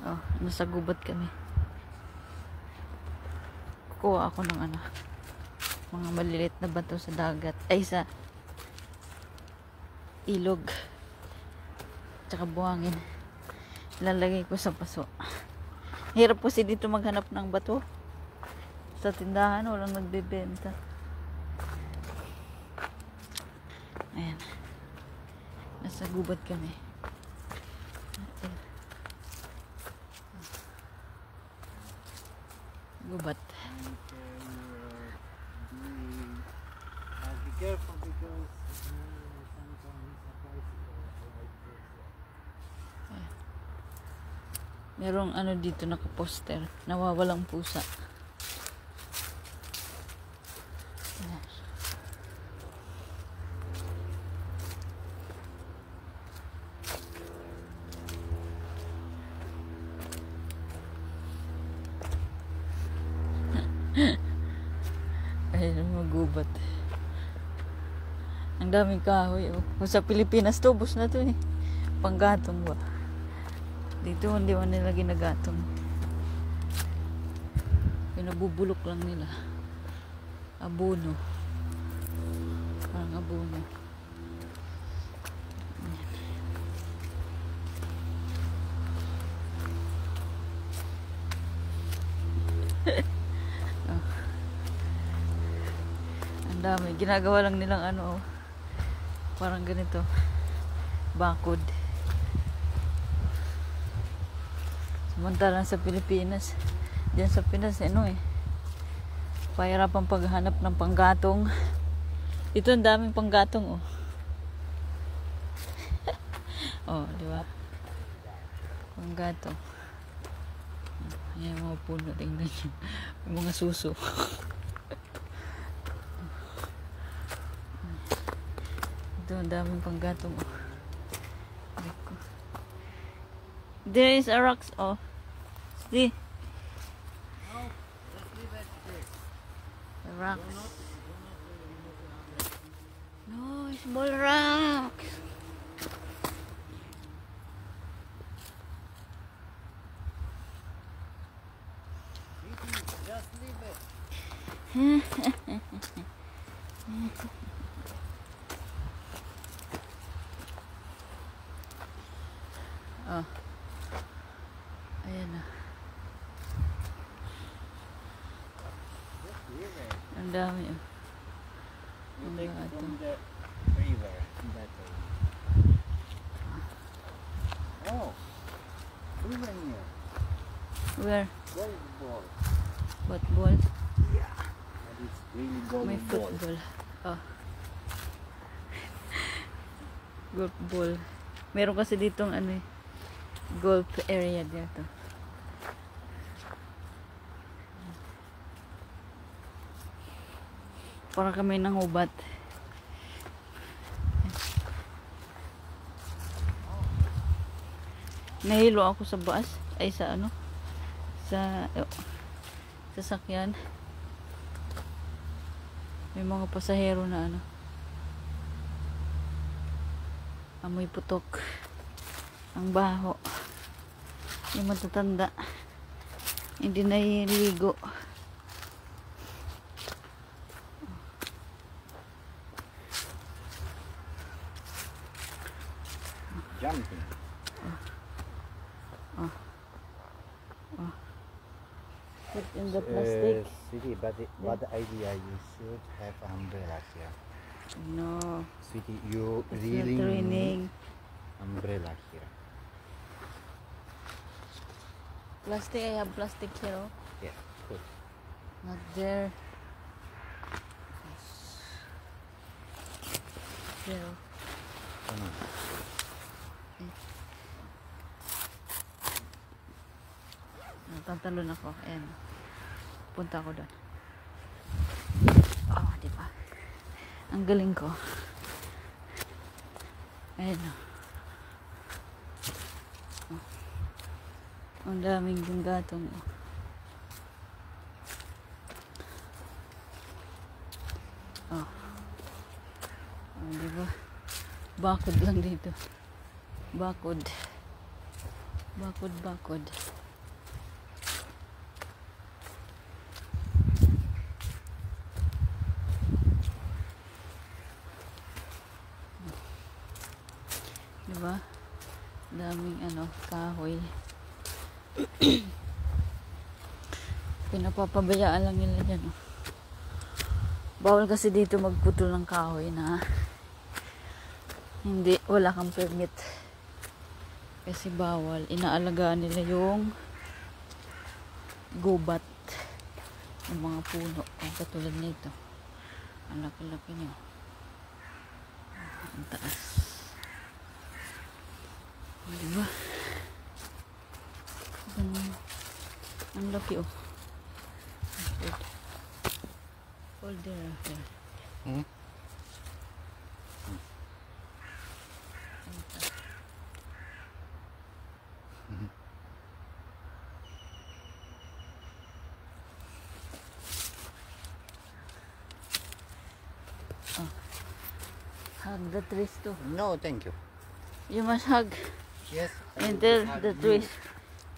Oh, nasa gubat kami. Kukuha ako ng ano, mga maliliit na bato sa dagat. Ay, sa ilog. Tsaka buhangin. Ilalagay ko sa paso. Hirap kasi dito maghanap ng bato. Sa tindahan, walang nagbebenta. Ayan. Nasa gubat kami. Gubat. Be careful because Merong ano dito nakaposter, nawawalang pusa. Ayun, magubat. Ang daming kahoy. Oh. Kung sa Pilipinas to, bus na to eh. Panggatong ba? Dito hindi man nila ginagatong. Pinabubulok lang nila. Abono. Parang abono. Oh. Ang dami. Ginagawa lang nilang ano. Parang ganito. Bakod. Samantalang sa Pilipinas, diyan sa Pinas, ano eh, pahirapan paghanap ng panggatong. Ito ang daming panggatong, oh. Oh, di ba? Panggatong. Ayan, mga puno, tingnan nyo. May mga suso. Ito ang daming panggatong, oh. There is a rocks, oh. See? no, just leave it there. The rocks. No, small rocks. Just leave it. Oh. Ayan na. Just leave it. Ang dami, oh. You Ang take it gato. from the river that way. Oh, river here. Where? Where is the ball? What ball? Yeah, that is really golden May ball. football. Oh. Golf ball. Meron kasi ditong ano eh, golf area dito. Para kami nang ubat. Nahilo ako sa bus. Ay, sa ano? Sa sasakyan. May mga pasahero na ano. Amoy putok. Ang baho. Yung matatanda. Hindi naliligo. Jumping. Put in the plastic. Sweetie, but the idea you should have umbrella here. No. Sweetie, you It's really not need raining. umbrella here. Plastic, I have plastic here. Oh. Yeah, good. Not there. There. Oh. Come on. Tatalon ako. Ayan. Punta ako doon. Oh, di ba? Ang galing ko. Ayan. Oh. Ang daming gatong. Oh. Oh, di ba? Bakod lang dito. Bakod. Bakod. daming ano, kahoy. Pinapapabayaan lang nila dyan. Oh. Bawal kasi dito magputol ng kahoy na hindi, wala kang permit. Kasi bawal. Inaalagaan nila yung gubat ng mga puno. Ang katulad nito. Ang laki-laki niya. Ang taas. Diba? Ang laki oh. Hold there. Hmm? Oh. Hug the trees too. No, thank you. You must hug Yes. and tell the trees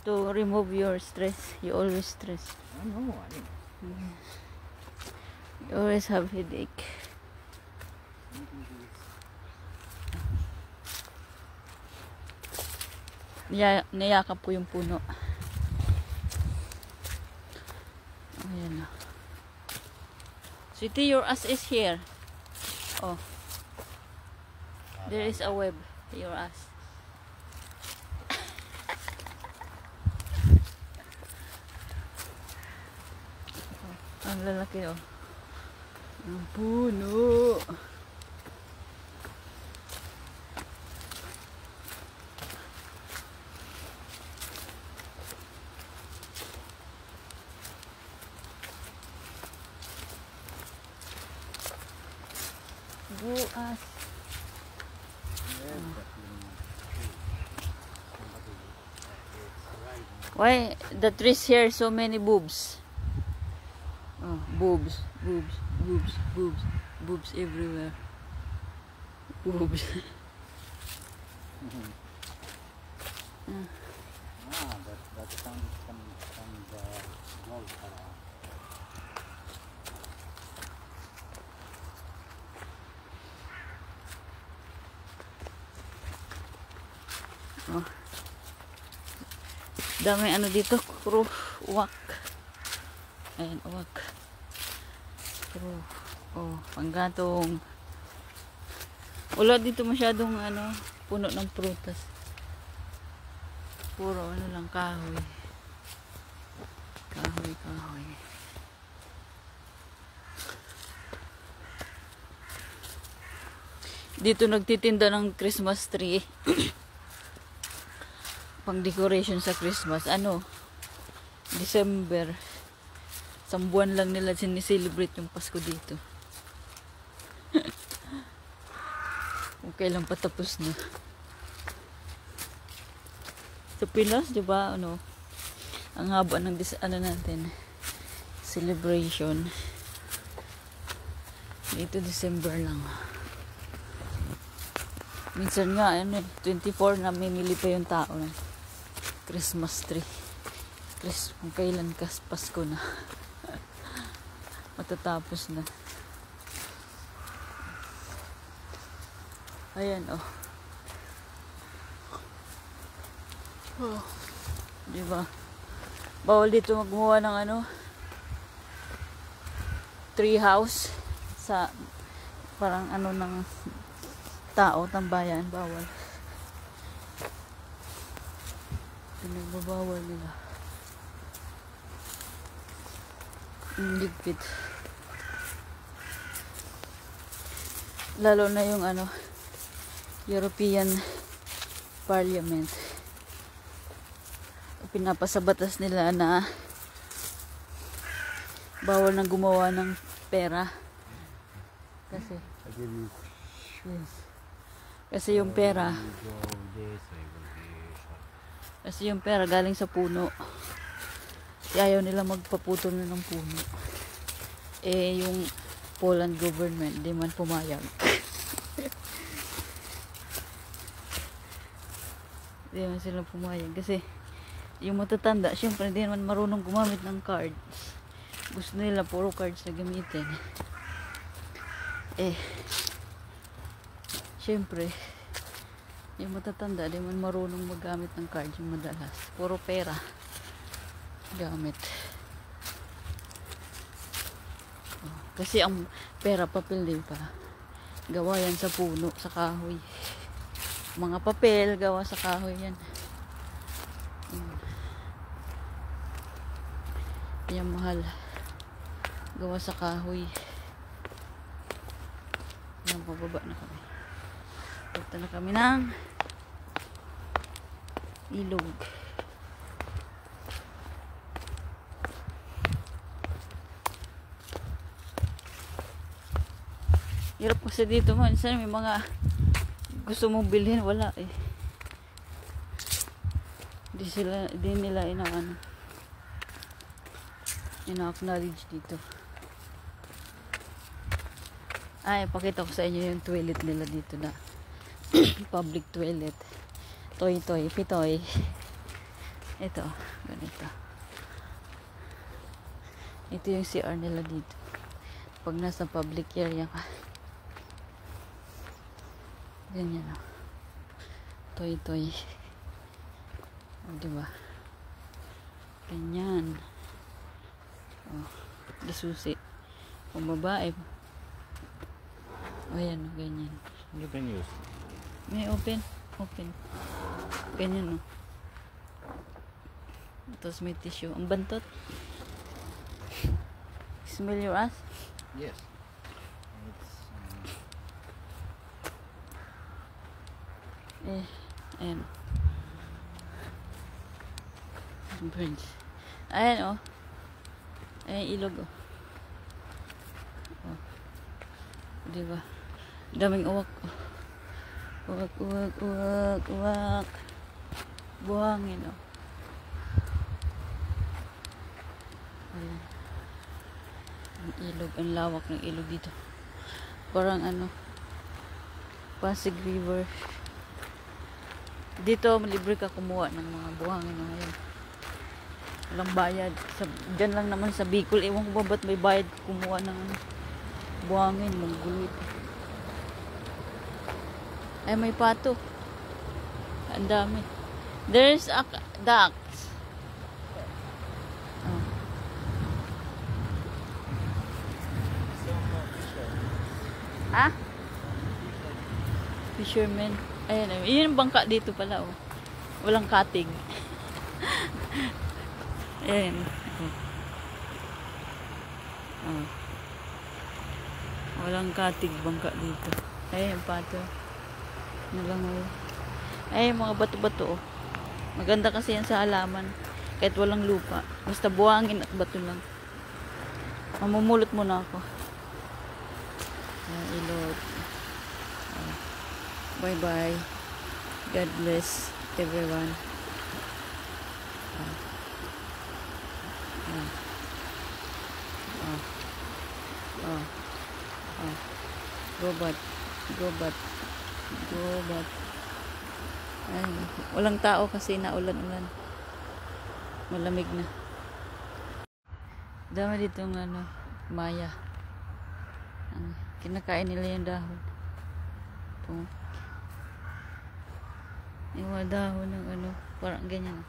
to remove your stress. You always stress. No, I mean. You always have headache. Niyakap po yung puno. Ayan na. Sweetie, your ass is here. Oh. There is a web. Your ass. Oh, ang lalaki oh. Ang puno. Buas. Why the trees here so many boobs? Oh, boobs, boobs, boobs, boobs, boobs everywhere. Boobs. That comes from the golf around. Oh. Dami ano dito, uwak. Ayan, uwak. Oh, panggatong. Wala dito masyadong ano, puno ng prutas. Puro ano lang, kahoy. Kahoy, kahoy. Dito nagtitinda ng Christmas tree. Pang decoration sa Christmas. Ano? December. Isang buwan lang nila sinicelebrate yung Pasko dito. Kung kailan patapos na. Sa Pinas, di ba? Ano? Ang haba ng ano natin. Celebration. Dito December lang. Minsan nga, ano, 24 na mimili pa yung tao ng Christmas tree. Kung kailan Pasko na. Matatapos na. Ayan, oh. Oh. Diba? Bawal dito gumawa ng ano, tree house sa parang ano ng tao, tambayan. Bawal. Pinagbabawal nila. Ligpit. Lalo na yung ano, European Parliament. Pinapasabatas nila na bawal na gumawa ng pera. Kasi yes. Kasi yung pera galing sa puno. Ayaw nila magpaputol na ng puno. Eh, yung Poland government, di man pumayag. Di man sila pumayag. Kasi, yung matatanda, syempre, di naman marunong gumamit ng cards. Gusto nila, puro cards na gamitin. Eh, syempre, Yung matatanda, di man marunong maggamit ng card yung madalas. Puro pera gamit. Oh, kasi ang pera, papel din pa. Gawa yan sa puno, sa kahoy. Mga papel, gawa sa kahoy yan. Yan mahal. Gawa sa kahoy. Yan, pababa na kami. Punta na kami ng ilog. Hirap kasi dito minsan may mga gusto mong bilhin, wala eh. Di nila ina-acknowledge dito. Ay, pakita ko sa inyo yung toilet nila dito na public toilet. Toy, pitoy. Ito, ganito. Ito yung CR nila dito. Pag nasa public area ka. Ganyan o. Toy. O, diba? Ganyan. O, disusi. Kung babae. O, yan o, ganyan. You can use. May open. Ganyan o. Tapos may tissue. Ang bantot. Smell your ass? Yes. It's, ayan. Birds. Ayan o. Ayan ilog o. Diba? Daming uwak o. Uwak. Buhangin o. Ayan. Ang ilog, ang lawak ng ilog dito. Parang Pasig River. Dito libre ka kumuha ng mga buhangin ngayon. Walang bayad. Diyan lang naman sa Bicol. Ewan ko ba ba't may bayad kumuha ng buhangin, manggulit. Ay, may pato. Ang dami. There's a ducks. Oh. Ah? Fisherman. Ayan, yun yung bangka dito pala, oh. Walang katig. Ayan. Oh. Walang katig bangka dito. Ayan, pato. Nalangoy. Ayan, mga bato-bato, oh. Maganda kasi yan sa halaman. Kahit walang lupa. Basta buhangin at bato lang. Mamumulot muna ako. Ayan, ilog. Bye-bye. God bless everyone. Go back. Ay, walang tao kasi naulan-ulan. Malamig na. Dami ditong maya. Kinakain nila yung dahon. Ito. Yung mga dahon ng parang ganyan.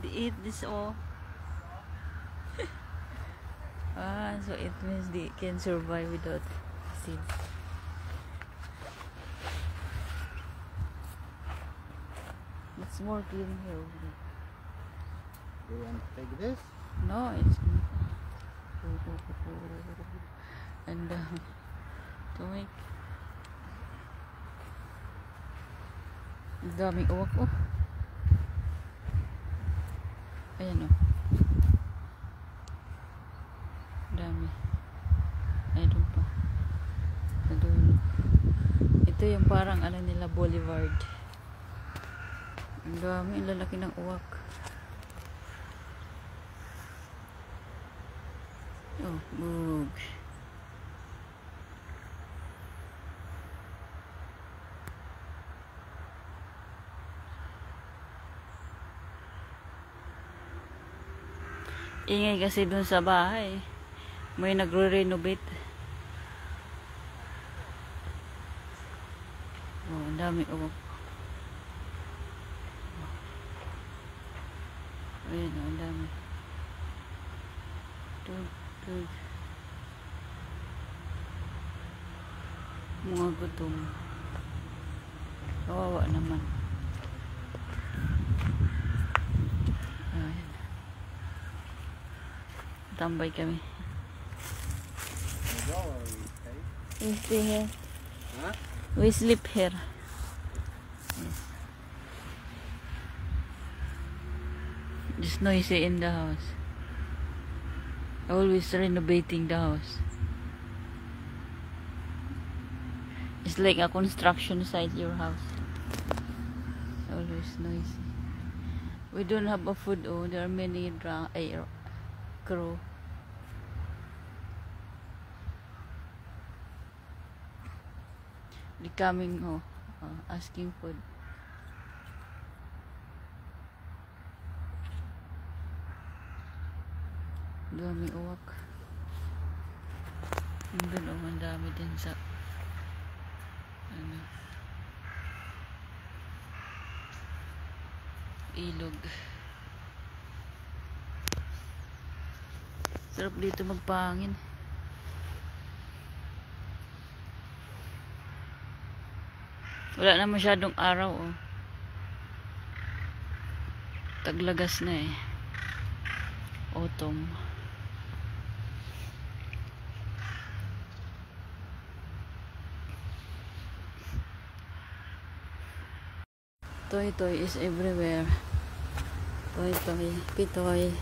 They eat this all. So it means they can survive without seeds. It's more clean here. Do you want to take this? No, it's not. And to make ang daming uwak, oh. Ayan, oh. Dami. Ayun pa. Sa dulo. Ito yung parang nila boulevard. Ang dami, ang lalaki ng uwak. Oh, bug. Ingay kasi dun sa bahay. May nagre-renovate. Oh, dami uwak. Ayan, ang dami. Tug. Mga gutom. Kawawa naman. Ayan. Tambay kami. We stay here. Huh? We sleep here. Yes. It's noisy in the house. Always renovating the house. It's like a construction site, your house. Always noisy. We don't have a food. Oh, there are many crow. They coming, asking food. Dami uwak. Doon ang dami din sa ilog. Sarap dito magpahangin. Wala na masyadong araw, oh. Taglagas na eh. Autumn. Toy is everywhere. Pitoy.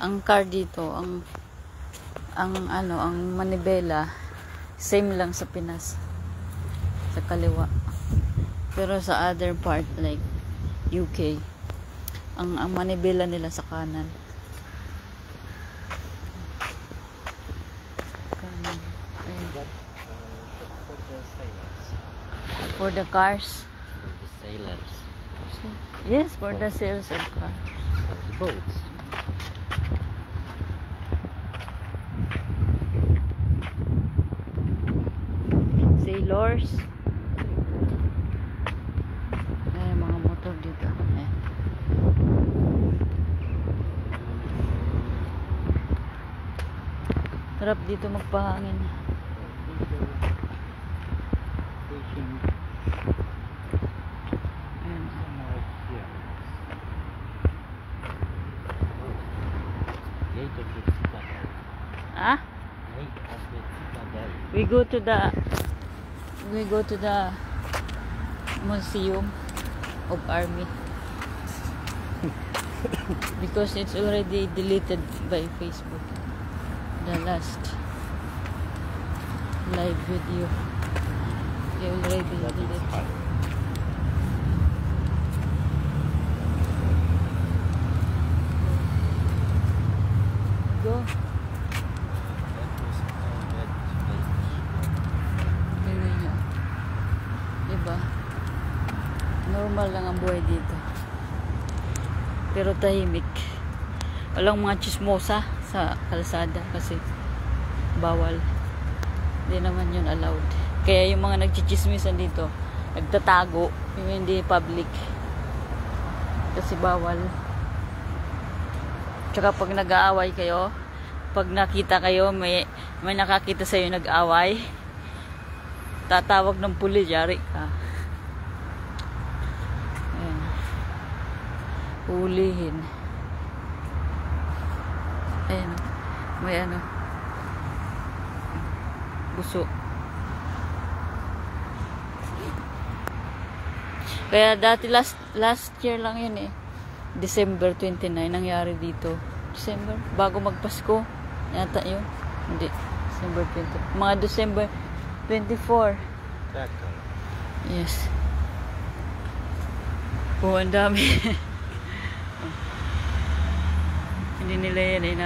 Ang car dito, ang manibela, same lang sa Pinas. Sa kaliwa. Pero sa other part like UK, ang manibela nila sa kanan. For the cars. For the sailors. Yes, for the sales of cars. For the boats. Sailors. Ay, mga motor dito. Ayan. Sarap dito magpahangin. Ah? We go to the museum of army because it's already deleted by Facebook, the last live video they already deleted. Go. Diba? Normal lang ang buhay dito. Pero tahimik. Walang mga chismosa sa kalsada kasi bawal. Hindi naman yun allowed. Kaya yung mga nagchichismisan dito, nagtatago, yung hindi public. Kasi bawal. Tsaka pag nag-aaway kayo, pag nakita kayo, may nakakita sa'yo nag-aaway, tatawag ng pulis, yari ka. Ayan. Hulihin. Ayan. May buso. Kaya dati last year lang yun eh. December 29 nangyari dito. December, bago magpasko. Yata yun. Hindi. December 20. Mga December 24. Yes. Oh, ang dami. Hindi nila yan ay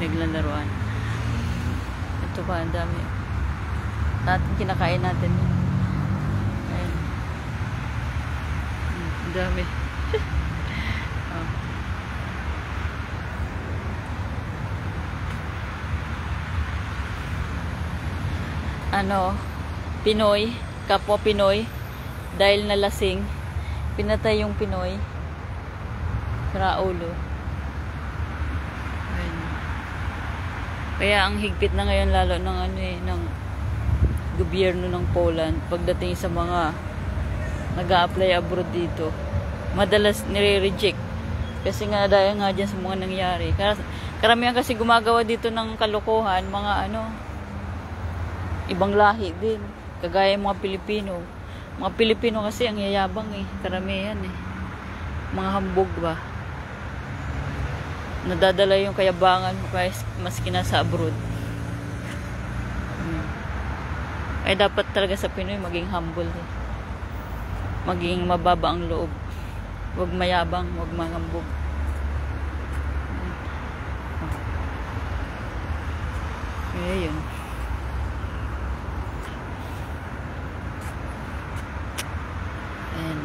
naglalaruan. Ito pa, ang dami. Kinakain natin yun. Ayan. Ang dami. Oh. ano, Pinoy, kapwa Pinoy, dahil nalasing, pinatay yung Pinoy. Raulo. Ayun. Kaya ang higpit na ngayon lalo ng ano ng gobyerno ng Poland pagdating sa mga nag-a-apply abroad dito. Madalas nire-reject kasi nga dahil nga dyan sa mga nangyari. Karamihan kasi gumagawa dito ng kalokohan, mga ano, ibang lahi din. Kagaya mga Pilipino. Mga Pilipino kasi ang yayabang karamihan Mga hambog ba? Nadadala yung kayabangan mo maski nasa abroad. Ay dapat talaga sa Pinoy maging humble maging mababa ang loob, huwag mayabang, huwag mangambog. Ayun. Ayan.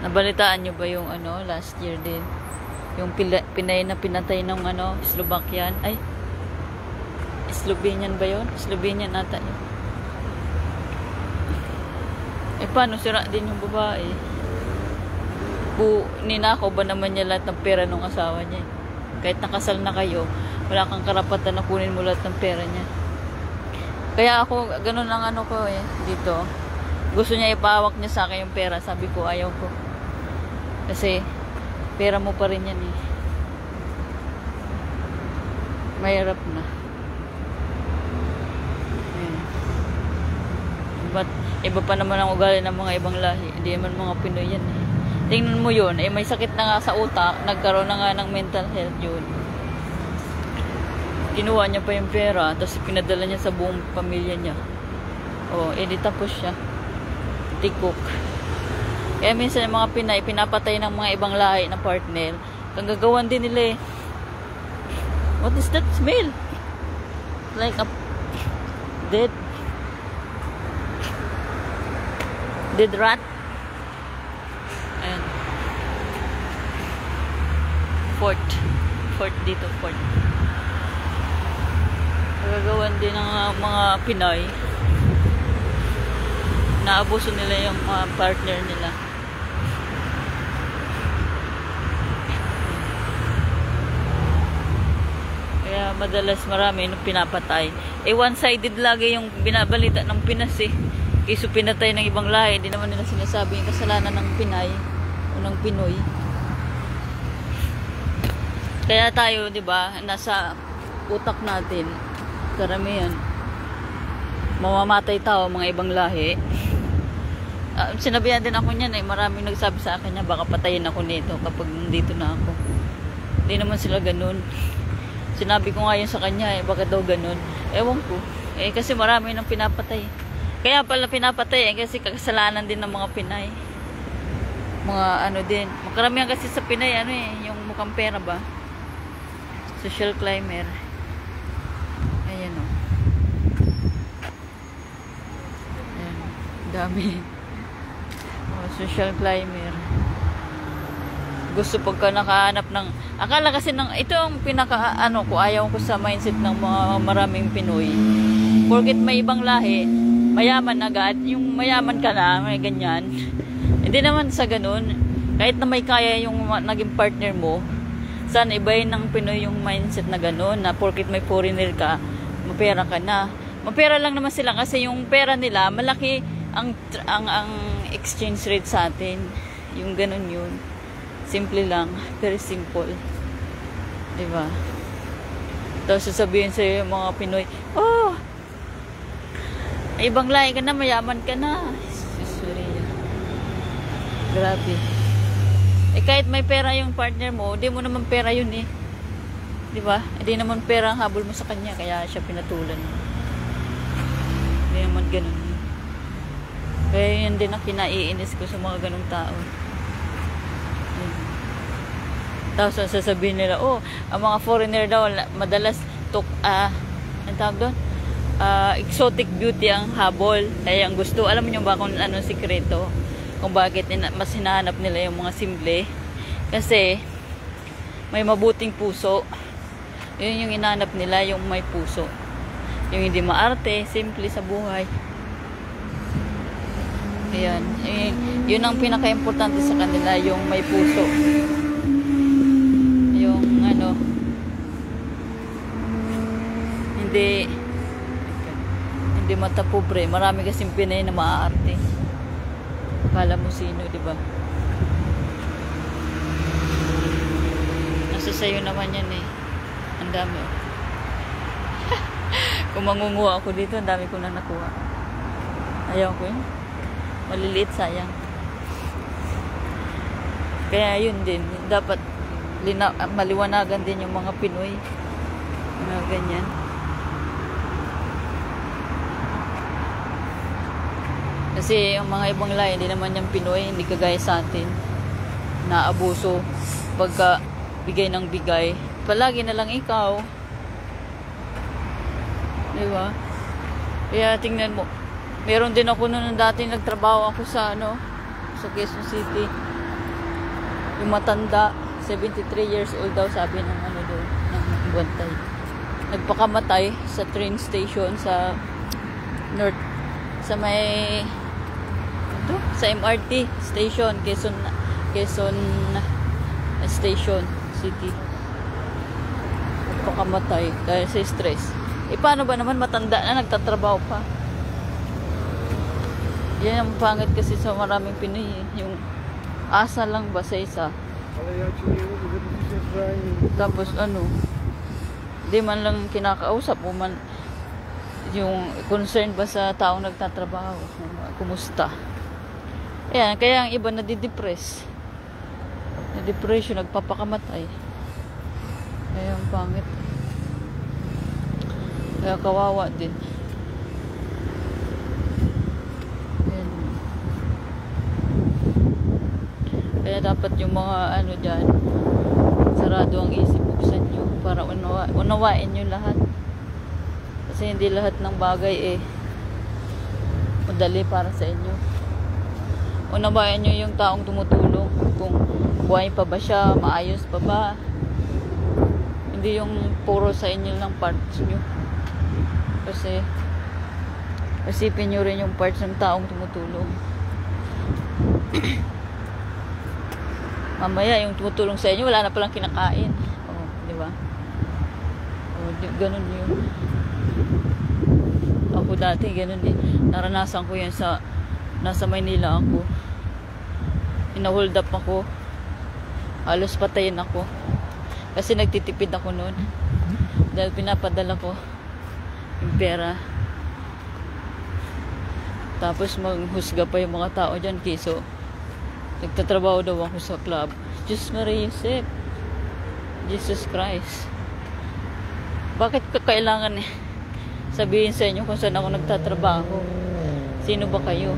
Nabalitaan nyo ba yung ano, last year din? Yung Pinay na pinatay ng ano, Slovakian. Ay, Slovenian ba yun? Slovenian ata yun. Eh, paano? Sira din yung babae. Ninakaw ba naman niya lahat ng pera ng asawa niya? Kahit nakasal na kayo, wala kang karapatan na kunin mo lahat ng pera niya. Kaya ako, ganun ang ano ko dito. Gusto niya ipahawak niya sa akin yung pera. Sabi ko, ayaw ko. Kasi, pera mo pa rin yan Mahirap na. Iba pa naman ang ugali ng mga ibang lahi. Hindi naman mga Pinoy yan Tingnan mo yun. May sakit na nga sa utak. Nagkaroon na nga ng mental health yun. Kinuha niya pa yung pera. Tapos pinadala niya sa buong pamilya niya. Di tapos siya. Tikok. Kaya minsan yung mga Pinay, pinapatay ng mga ibang lahi na partner. Kagagawan din nila What is that smell? Like a dead rat. Ayan. Fort dito, fort. Kagagawan din ng mga Pinay. Naabuso nila yung mga partner nila. Kaya madalas marami nung pinapatay. One-sided lagi yung binabalita ng Pinas Isu pinatay ng ibang lahi, hindi naman nila sinasabi yung kasalanan ng Pinay o ng Pinoy. Kaya tayo, 'di ba, nasa utak natin, karamihan mamamatay tao mga ibang lahi. Sinabihan din ako niyan maraming nagsabi sa akin niya baka patayin ako nito kapag nandito na ako. Hindi naman sila ganun. Sinabi ko nga yun sa kanya bakit daw ganun. Ewan ko. Kasi marami nang pinapatay. Kaya pala pinapatay kasi kasalanan din ng mga Pinay. Mga ano din. Makaramihan kasi sa Pinay yung mukhang pera ba? Social climber. Ayan Ayan. Dami. Social climber. Gusto pagka nakahanap ng akala kasi ito ang pinaka ko ayaw ko sa mindset ng mga maraming Pinoy. Porket may ibang lahi, mayaman agad, yung mayaman ka na, may ganyan. Hindi naman sa ganun. Kahit na may kaya yung naging partner mo, sana ibahin ng Pinoy yung mindset na ganun, na porket may foreigner ka, mapera ka na. Mapera lang naman sila kasi yung pera nila, malaki ang exchange rate sa atin. Yung ganun yun. Simple lang. Very simple. Diba? Tapos sasabihin sa'yo yung mga Pinoy, ibang lahi ka na, mayaman ka na. Sorry. Grabe. Kahit may pera yung partner mo, di mo naman pera yun Diba? Hindi naman pera ang habol mo sa kanya, kaya siya pinatulan. Hindi naman ganun. Kaya yun din ang kinaiinis ko sa mga ganung tao. Tapos sasabihin nila, ang mga foreigner daw, madalas ang tawag doon? exotic beauty ang habol. Kaya ang gusto, alam niyo ba kung anong sikreto? Kung bakit mas hinahanap nila yung mga simple? Kasi may mabuting puso. Yun yung hinahanap nila, yung may puso. Yung hindi maarte, simple sa buhay. Ayan. Yun ang pinaka-importante sa kanila, yung may puso. Yung ano, hindi mata pobre. Marami kasing Pinay na maaarte. Akala mo sino, di ba? Nasa sayo naman yan eh. Ang dami. Kung mangunguha ako dito, ang dami ko na nakuha. Ayaw ko yun. Maliliit, sayang. Kaya yun din. Dapat maliwanagan din yung mga Pinoy. Mga ganyan. Kasi yung mga ibang lahi, hindi naman yung Pinoy, hindi kagaya sa atin. Naabuso. Pagka bigay ng bigay. Palagi na lang ikaw. Diba? Kaya tingnan mo. Meron din ako noon dati nagtrabaho ako sa sa Quezon City. Yung matanda, 73 years old daw sabi ng doon, ng bantay. Nagpakamatay sa train station sa North, sa may sa MRT station, Quezon Station City. Nagpakamatay dahil sa stress. Paano ba naman matanda na nagtatrabaho pa? Yan ang pangit kasi sa maraming Pinoy eh. Yung asa lang ba sa isa. Tapos di man lang kinakausap o man yung concern ba sa taong nagtatrabaho. Kumusta? Ayan, kaya ang iba nadidepress. Depression, nagpapakamatay. Kaya ang pangit. Kaya kawawa din. Ayan. Kaya dapat yung mga dyan, sarado ang isip, buksan nyo para unawain nyo lahat. Kasi hindi lahat ng bagay madali para sa inyo. Unawain nyo yung taong tumutulong. Kung buhay pa ba siya, maayos pa ba. Hindi yung puro sa inyo lang parts nyo. Kasi isipin nyo rin yung parts ng taong tumutulong. Mamaya yung tumutulong sa inyo wala na palang kinakain. Di ba? Ganun yun. Ako dati ganun din. Naranasan ko yan nasa Maynila ako. Ina-hold up ako. Halos patayin ako. Kasi nagtitipid ako noon. Dahil pinapadala ko yung pera. Tapos maghusga pa yung mga tao dyan. Kiso nagtatrabaho daw ako sa club. Diyos Maria Josep, Jesus Christ, bakit kailangan sabihin sa inyo kung saan ako nagtatrabaho? Sino ba kayo?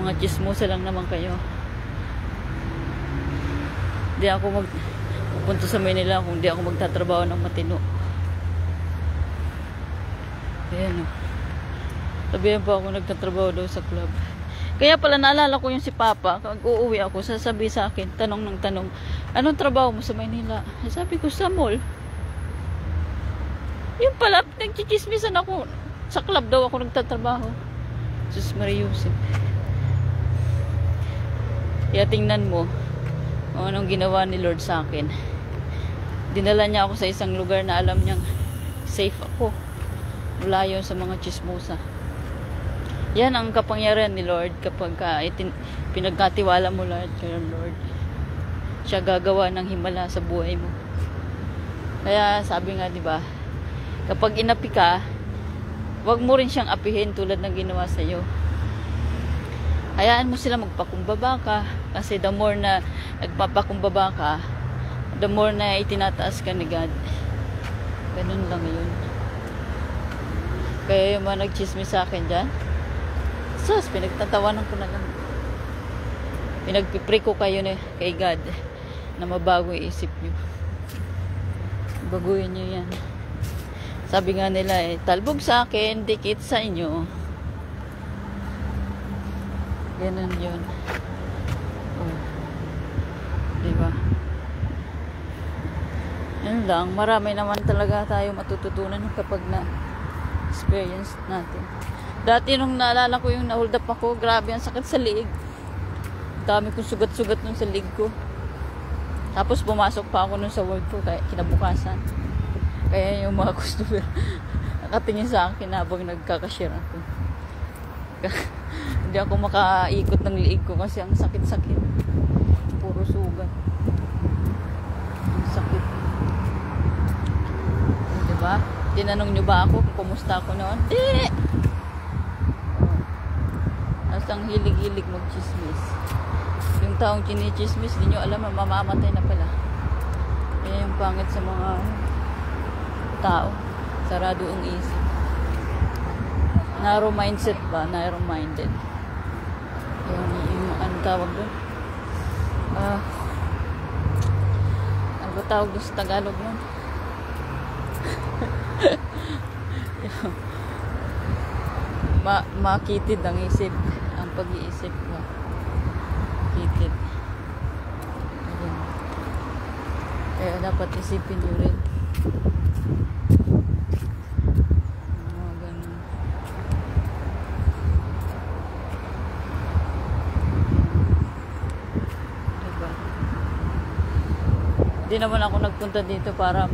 Mga chismosa lang naman kayo. Hindi ako pupunta sa Manila kung di ako magtatrabaho ng matino. Ayan o. Sabihan pa ako nagtatrabaho daw sa club. Kaya pala naalala ko yung si Papa. Pag uuwi ako, sasabi sa akin, tanong ng tanong, anong trabaho mo sa Maynila? Sabi ko, sa mall. Yung pala, nagchichismisan ako. Sa club daw ako nagtatrabaho. Sus Maria Josep. Kaya tingnan mo kung anong ginawa ni Lord sa akin. Dinala niya ako sa isang lugar na alam niyang safe ako. Wala yun sa mga chismosa. Yan ang kapangyarihan ni Lord kapag pinagkatiwala mo Lord, siya gagawa ng himala sa buhay mo. Kaya sabi nga, di ba, kapag inapi ka, wag mo rin siyang apihin tulad ng ginawa sa iyo. Hayaan mo sila magpakumbaba ka, kasi the more na nagpapakumbaba ka, the more na itinataas ka ni God. Ganun lang yun. Kaya yung mga nagchismis sa akin dyan, sus, pinagtatawanan ko na lang. Pinagpipray ko kayo kay God na mabago yung isip nyo. Baguhin nyo yan. Sabi nga nila talbog sa akin, dikit sa inyo. Ganun yun. Oh. Diba? Yun lang. Marami naman talaga tayo matututunan kapag na-experience natin. Dati nung naalala ko yung na-hold up ako, grabe ang sakit sa liig. Dami kong sugat-sugat nun sa liig ko. Tapos pumasok pa ako nun sa work ko kaya kinabukasan. Kaya yung mga customer nakatingin sa akin habang nagkakashare ako. Hindi ako makaikot ng liig ko kasi ang sakit-sakit. Puro sugat. Ang sakit. Diba? Tinanong nyo ba ako kung kumusta ako noon? Di! Ang hilig-hilig mag-chismis. Yung taong chinichismis, di nyo alam, mamamatay na pala. Kaya yung pangit sa mga tao. Sarado ang isip. Narrow mindset ba? Narrow minded. Yung ano tawag doon? Ano ba tawag doon sa Tagalog nun? Makitid ang isip. Ang pag-iisip mo. Makitid. Kaya dapat isipin nyo rin. Ganun. Diba? Hindi naman ako nagpunta dito para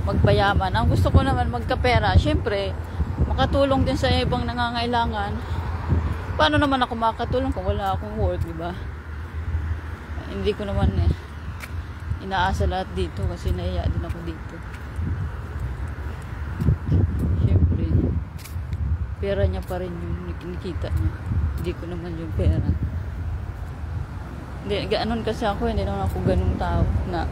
magpayaman. Ang gusto ko naman magkapera. Siyempre, makatulong din sa ibang nangangailangan. Paano naman ako makakatulong kung wala akong work, diba? Hindi ko naman inaasa lahat dito kasi nahiya din ako dito. Siyempre, pera niya pa rin yung kinikita niya. Hindi ko naman yung pera. Hindi, ganoon kasi ako, hindi naman ako ganung tao na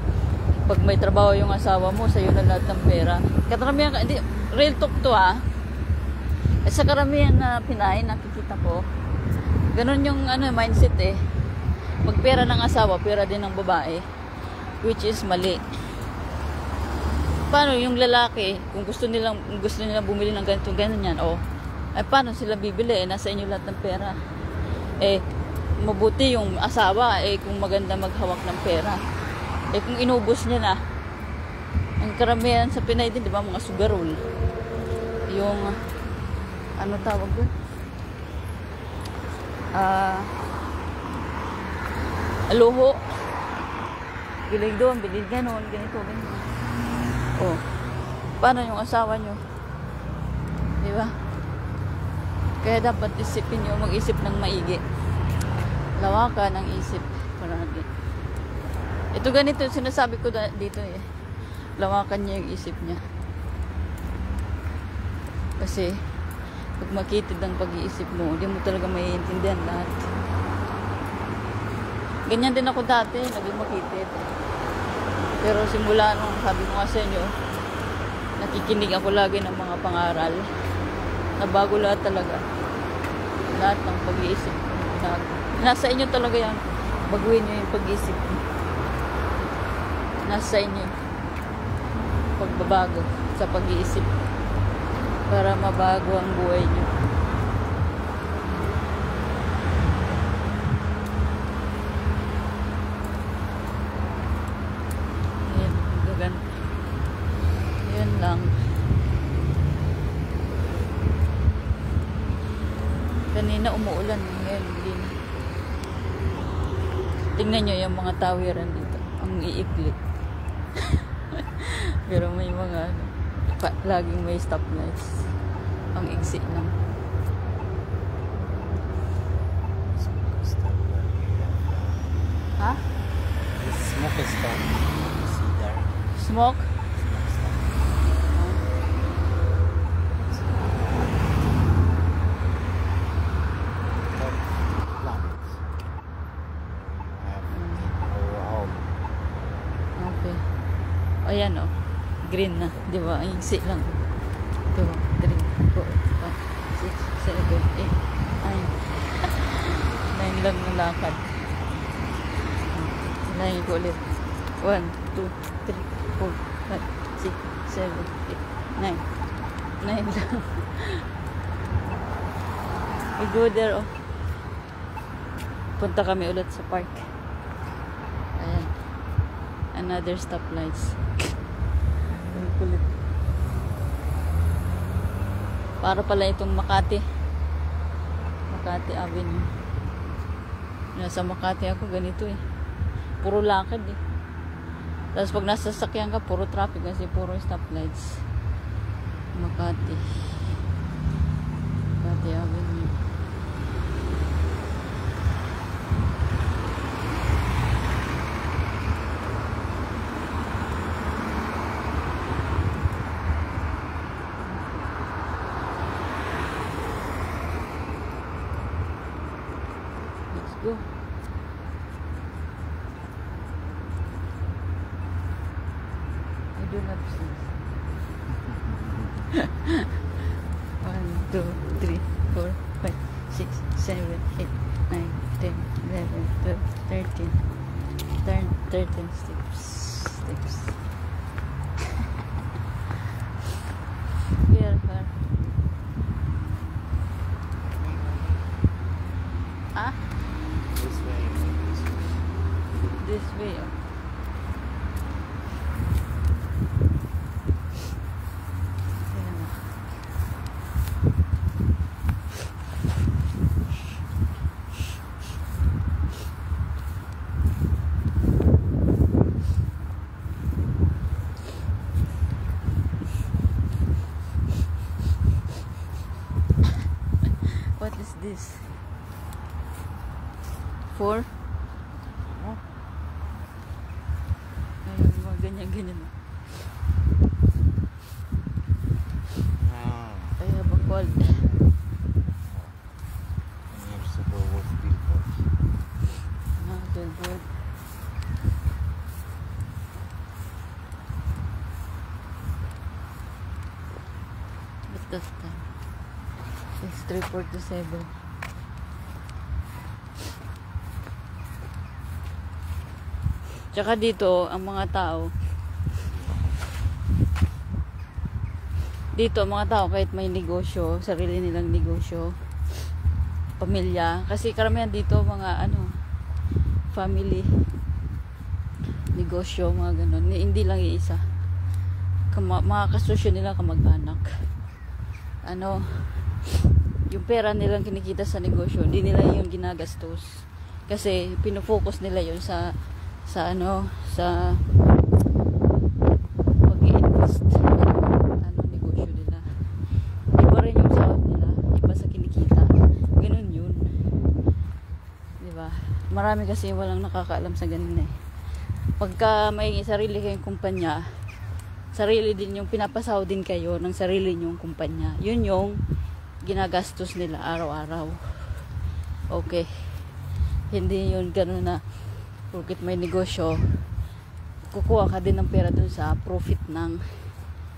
pag may trabaho yung asawa mo, sa'yo na lahat ng pera. Kataramihan, hindi, real talk to At sa karamihan na Pinay, nakikita ko, ganun yung mindset Magpera ng asawa, pera din ng babae. Which is mali. Paano yung lalaki, kung gusto nilang bumili ng ganito, ganyan, paano sila bibili? Nasa inyo lahat ng pera. Mabuti yung asawa, kung maganda maghawak ng pera. Kung inubos niya na, ang karamihan sa Pinay din, di ba, mga sugarol. Yung, ano tawag doon? Luho. Bilig doon, bilig ganon, ganito, ganito. Paano yung asawa nyo? Di ba? Kaya dapat isipin nyo, mag-isip ng maigi. Lawakan ang isip. Paragi. Ito ganito, sinasabi ko dito Lawakan niya yung isip niya. Kasi, pag makitid ang pag-iisip mo, hindi mo talaga maiintindihan lahat. Ganyan din ako dati, naging makitid. Pero simula nung sabi ko nga sa inyo, nakikinig ako lagi ng mga pangaral. Nabago lahat talaga. Lahat ng pag-iisip ko. Nasa inyo talaga yan. Baguhin nyo yung pag-iisip mo. Nasa inyo. Pagbabago sa pag-iisip. Para mabago ang buhay nyo. Ayan, gaganda. Ayan lang. Kanina umuulan. Ngayon, din. Tingnan nyo yung mga tawiran dito. Ang iiklit. Pero may mga laging may stoplights. Ang iksi lang. Ha? Smoke is stop. See there. Smoke? Plants. Our home. Okay. Ayan green na. Di ba? Ang iksi lang. 2, 3, 4, 5, 6, 7, 8, 9. 9 lang ng lakad. Lahin ko ulit. 1, 2, 3, 4, 5, 6, 7, 8, 9. 9 lang. We go there, oh. Punta kami ulit sa park. Ayan. Another stoplights. Ang kulit. Para pala itong Makati. Makati Avenue. Nasa Makati ako, ganito eh. Puro lakad eh. Tapos pag nasa sasakyan ka, puro traffic kasi puro stoplights. Makati. Makati Avenue. Let's go. I do not see. 1, 2, 3, 4, 5, 6, 7, 8, 9, 10, 11, 12, 13. 13 steps. Here, here. Ah? This way. This way. Oh. Ayan na. What is this? 4? Huh? Ayun, mga ganyan-ganyan. Ah, I have a cold. you're super worth billboard. Billboard. What's that time? It's 3:47. Tsaka dito, ang mga tao, kahit may negosyo, sarili nilang negosyo, pamilya, kasi karamihan dito, mga family, negosyo, mga ganun, hindi lang iisa. Mga kasosyo nila, kamag-anak. Yung pera nilang kinikita sa negosyo, hindi nila yung ginagastos. Kasi, pinofocus nila yun sa pag-i-invest negosyo nila. Iba rin yung sahod nila, iba sa kinikita. Ganun yun. Diba? Marami kasi walang nakakaalam sa ganun eh. Pagka may sarili kayong kumpanya, sarili din yung pinapasahod din kayo ng sarili nyong kumpanya. Yun yung ginagastos nila araw-araw. Okay. Hindi yun ganun na porque may negosyo, kukuha ka din ng pera dun sa profit ng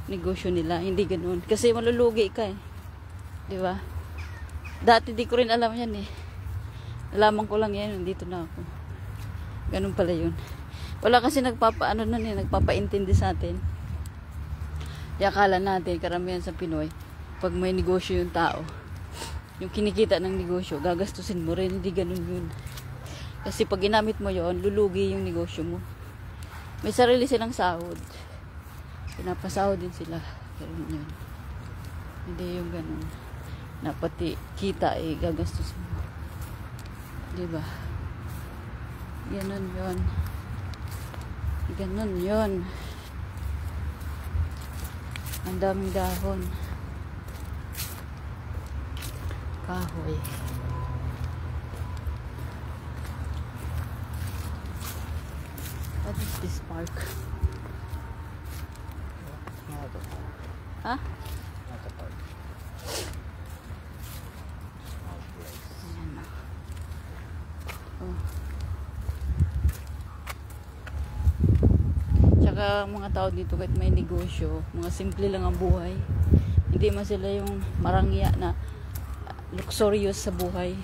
negosyo nila. Hindi ganoon. Kasi malulugi ka eh. Di ba? Dati di ko rin alam yan eh. Nalaman ko lang yan. Nandito na ako. Ganun pala yun. Wala kasi nagpapaintindi sa atin. Di akala natin, karamihan sa Pinoy, pag may negosyo yung tao, yung kinikita ng negosyo, gagastusin mo rin. Hindi ganun yun. Kasi pag ginamit mo yon, lulugi yung negosyo mo. May sarili silang sahod. Pinapasahod din sila. Ganun yun. Hindi yung ganun. Na pati kita gagastos mo. Diba? Ganun yun. Ganun yun. Ang daming dahon. Kahoy. What is this park? Not a park. Huh? Not a park. Small place. Ayan na. Oh. Tsaka mga tao dito kahit may negosyo, mga simple lang ang buhay. Hindi man sila yung marangya na luxurious sa buhay.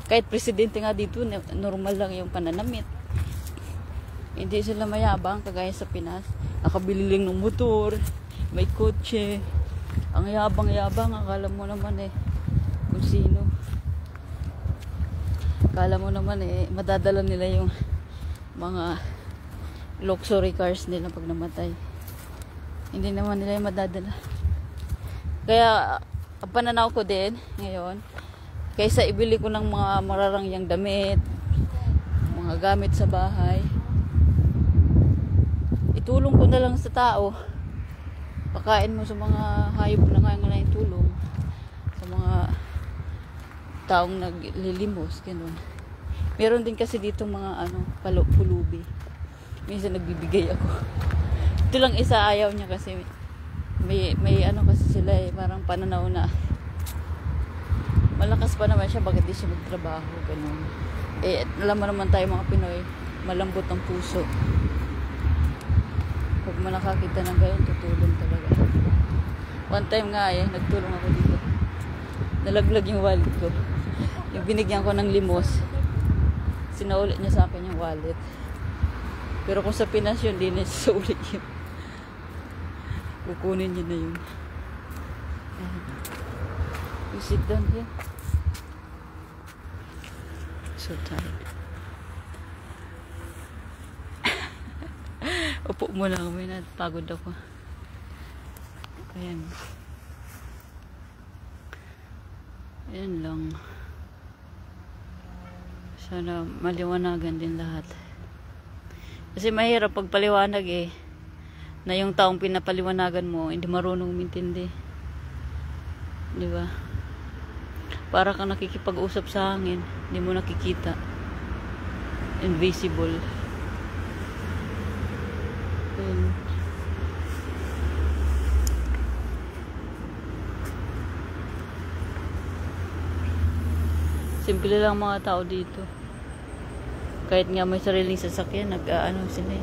Kahit presidente nga dito, normal lang yung pananamit. Hindi sila mayabang kagaya sa Pinas. Nakabili lang ng motor, May kotse. Ang yabang-yabang. Akala mo naman kung sino. Akala mo naman madadala nila yung mga luxury cars nila pag namatay. Hindi naman nila yung madadala. Kaya, ang pananaw ko din ngayon, kaysa ibili ko ng mga mararangyang damit, mga gamit sa bahay, itulong ko na lang sa tao. Pakain mo sa mga hayop na kailangan tulong, sa mga taong naglilimos, ganun. Meron din kasi dito mga pulubi. Minsan nagbibigay ako. Ito lang isa, ayaw niya kasi may kasi sila parang pananaw na malakas pa naman siya, bakit di siya magtrabaho, ganun. Alam mo naman tayo mga Pinoy, malambot ang puso. Pag nakakita ng ganyan, tutulong talaga. One time nga nagtulong ako dito. Nalaglag yung wallet ko. Yung binigyan ko ng limos, sinaulit niya sa akin yung wallet. Pero kung sa Pinas yun, di na sulit yun. Kukunin niya na yun. You sit down here. So tired. Upo muna kami na pagod ako. Ayan. Ayan lang. Sana maliwanagan din lahat. Kasi mahirap pag paliwanag na yung taong pinapaliwanagan mo hindi marunong umintindi. Di ba? Para kang nakikipag-usap sa hangin, hindi mo nakikita. Invisible. Simple lang mga tao dito. Kahit nga may sariling sasakyan, sila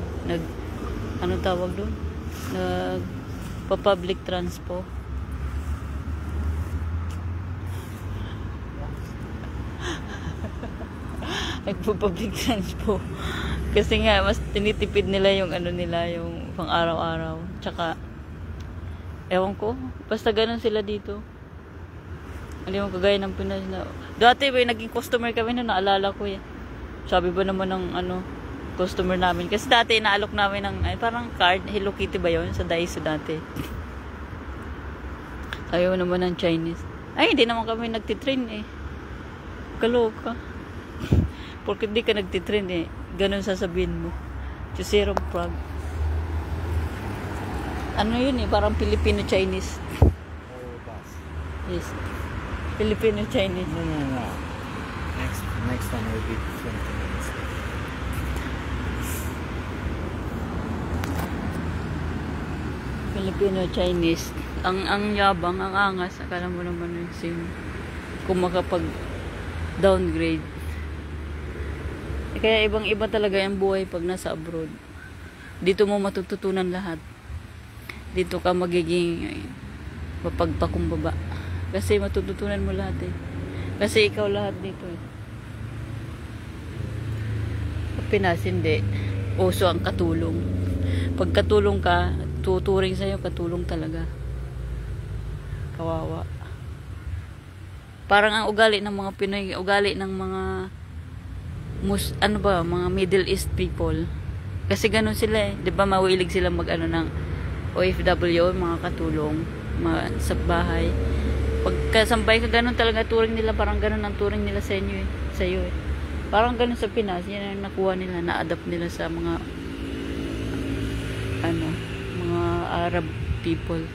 anong tawag doon? Pa-public transpo. Nagpo-public transpo. Kasi nga, mas tinitipid nila yung yung pang araw-araw. Tsaka, ewan ko, basta ganun sila dito. Hindi mo kagaya ng Pinas na. Dati naging customer kami na naalala ko Sabi ba naman ng customer namin. Kasi dati inaalok namin ng parang card. Hello Kitty ba yun? Sa Daiso dati. Sabi mo naman ng Chinese. Ay, hindi naman kami nagtitrain Kaloka. Porque di ka nagtitrain ganun sasabihin mo. Chusero Prague. Ano yun parang Filipino-Chinese. Yes. Filipino-Chinese. No. Next time will be 20 minutes. Filipino-Chinese. Ang yabang, ang angas. Akala mo naman yung same. Kung makapag-downgrade. Kaya ibang-iba talaga yung buhay pag nasa abroad. Dito mo matututunan lahat. Dito ka magiging mapagpakumbaba. Kasi matututunan mo lahat Kasi ikaw lahat dito Pinas hindi. Uso ang katulong. Pag katulong ka, tuturing sa'yo katulong talaga. Kawawa. Parang ang ugali ng mga Pinoy, ugali ng mga mga Middle East people. Kasi ganun sila 'di ba, mawilig sila ng OFW, mga katulong, sa bahay. Pagkasambay ka ganun talaga turing nila, parang ganun ang turing nila sa inyo sa iyo Parang ganun sa Pinas, yan ang nakuha nila, na-adapt nila sa mga mga Arab people.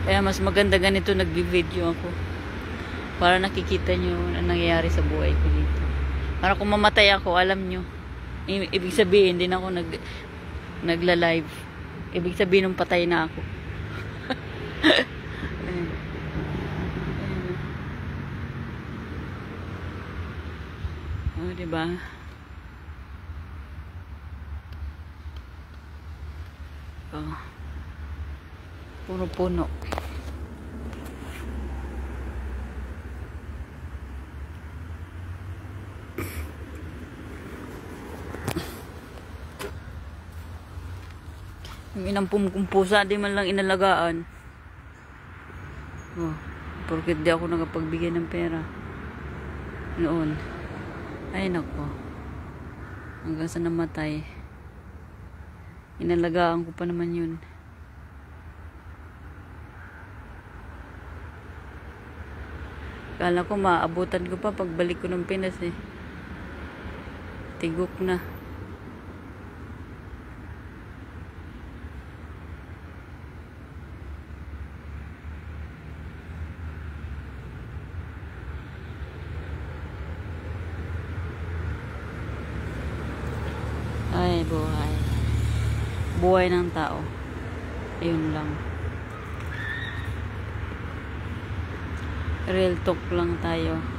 Kaya mas maganda ganito nagbi-video ako. Para nakikita nyo ang nangyayari sa buhay ko dito. Para kung mamatay ako, alam nyo. Ibig sabihin, din ako nagla-live. Ibig sabihin, nung patay na ako. Oh, diba? Oh. Puro puno. Yung inampum kong pusa, di man lang inalagaan. Oh, porket di ako nakapagbigay ng pera. Noon. Ay, nako. Hanggang sa namatay. Inalagaan ko pa naman yun. Kala ko maabutan ko pa pagbalik ko ng Pinas eh. Tigok na. Ay, buhay. Buhay ng tao. Ayun lang. Real talk lang tayo.